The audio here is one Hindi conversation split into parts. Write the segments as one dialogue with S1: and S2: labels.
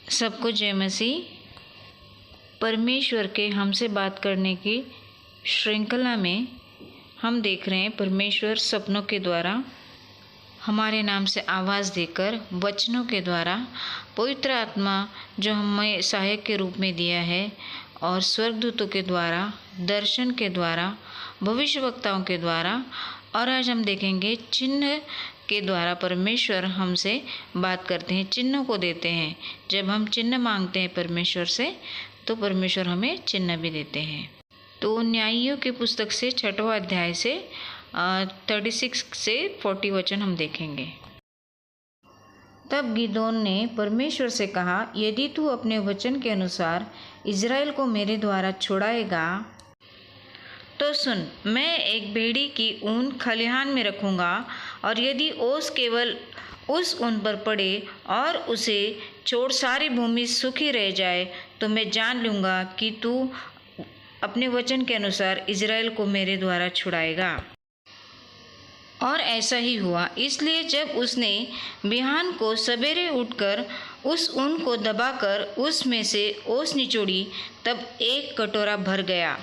S1: सबको जय मसीह। परमेश्वर के हमसे बात करने की श्रृंखला में हम देख रहे हैं परमेश्वर सपनों के द्वारा हमारे नाम से आवाज़ देकर, वचनों के द्वारा, पवित्र आत्मा जो हमें सहायक के रूप में दिया है, और स्वर्गदूतों के द्वारा, दर्शन के द्वारा, भविष्यवक्ताओं के द्वारा, और आज हम देखेंगे चिन्ह के द्वारा परमेश्वर हमसे बात करते हैं, चिन्हों को देते हैं। जब हम चिन्ह मांगते हैं परमेश्वर से तो परमेश्वर हमें चिन्ह भी देते हैं। तो न्यायियों की पुस्तक से 6वां अध्याय से 36 से 40 वचन हम देखेंगे। तब गिदोन ने परमेश्वर से कहा, यदि तू अपने वचन के अनुसार इज़राइल को मेरे द्वारा छुड़ाएगा तो सुन, मैं एक भेड़ी की ऊन खलिहान में रखूँगा, और यदि ओस केवल उस ऊन पर पड़े और उसे छोड़ सारी भूमि सूखी रह जाए तो मैं जान लूँगा कि तू अपने वचन के अनुसार इज़राइल को मेरे द्वारा छुड़ाएगा। और ऐसा ही हुआ। इसलिए जब उसने बिहान को सवेरे उठकर उस ऊन को दबाकर उसमें से ओस निचोड़ी, तब एक कटोरा भर गया।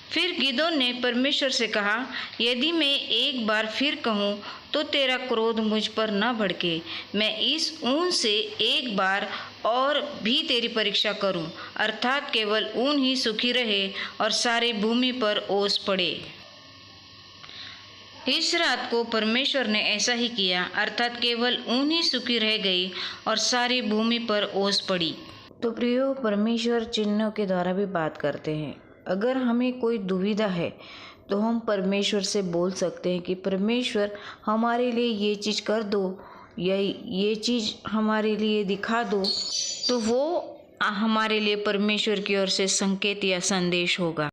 S1: फिर गिदोन ने परमेश्वर से कहा, यदि मैं एक बार फिर कहूँ तो तेरा क्रोध मुझ पर न भड़के। मैं इस ऊन से एक बार और भी तेरी परीक्षा करूँ, अर्थात केवल ऊन ही सूखी रहे और सारी भूमि पर ओस पड़े। इस रात को परमेश्वर ने ऐसा ही किया, अर्थात केवल ऊन ही सूखी रह गई और सारी भूमि पर ओस पड़ी। तो प्रियो, परमेश्वर चिन्हों के द्वारा भी बात करते हैं। अगर हमें कोई दुविधा है तो हम परमेश्वर से बोल सकते हैं कि परमेश्वर हमारे लिए ये चीज़ कर दो, या ये चीज़ हमारे लिए दिखा दो, तो वो हमारे लिए परमेश्वर की ओर से संकेत या संदेश होगा।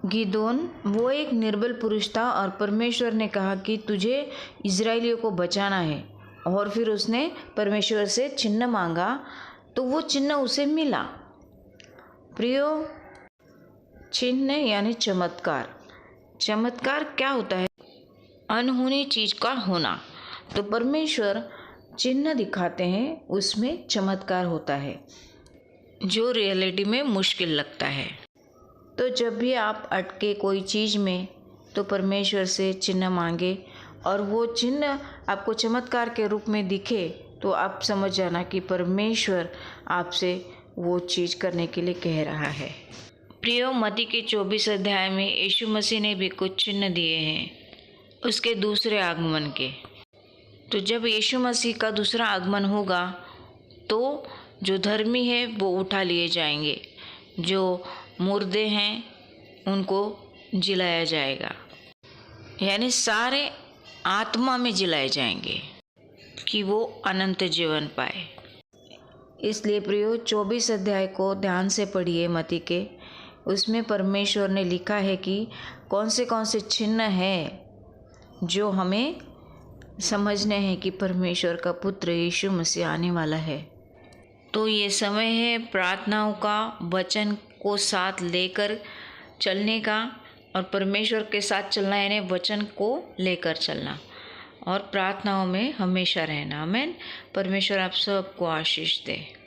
S1: गिदोन वो एक निर्बल पुरुष था और परमेश्वर ने कहा कि तुझे इज़राइलियों को बचाना है, और फिर उसने परमेश्वर से चिन्ह मांगा तो वो चिन्ह उसे मिला। प्रियो, चिन्ह यानी चमत्कार। चमत्कार क्या होता है? अनहोनी चीज़ का होना। तो परमेश्वर चिन्ह दिखाते हैं, उसमें चमत्कार होता है जो रियलिटी में मुश्किल लगता है। तो जब भी आप अटके कोई चीज़ में तो परमेश्वर से चिन्ह मांगे, और वो चिन्ह आपको चमत्कार के रूप में दिखे तो आप समझ जाना कि परमेश्वर आपसे वो चीज़ करने के लिए कह रहा है। प्रियो, मत्ती के 24 अध्याय में यीशु मसीह ने भी कुछ चिन्ह दिए हैं उसके दूसरे आगमन के। तो जब यीशु मसीह का दूसरा आगमन होगा तो जो धर्मी है वो उठा लिए जाएंगे, जो मुर्दे हैं उनको जिलाया जाएगा, यानी सारे आत्मा में जिलाए जाएंगे कि वो अनंत जीवन पाए। इसलिए प्रियो, 24 अध्याय को ध्यान से पढ़िए मत्ती के। उसमें परमेश्वर ने लिखा है कि कौन से चिन्ह हैं जो हमें समझने हैं कि परमेश्वर का पुत्र यीशु मसीह आने वाला है। तो ये समय है प्रार्थनाओं का, वचन को साथ लेकर चलने का, और परमेश्वर के साथ चलना यानी वचन को लेकर चलना, और प्रार्थनाओं में हमेशा रहना। आमीन। परमेश्वर आप सबको आशीष दे।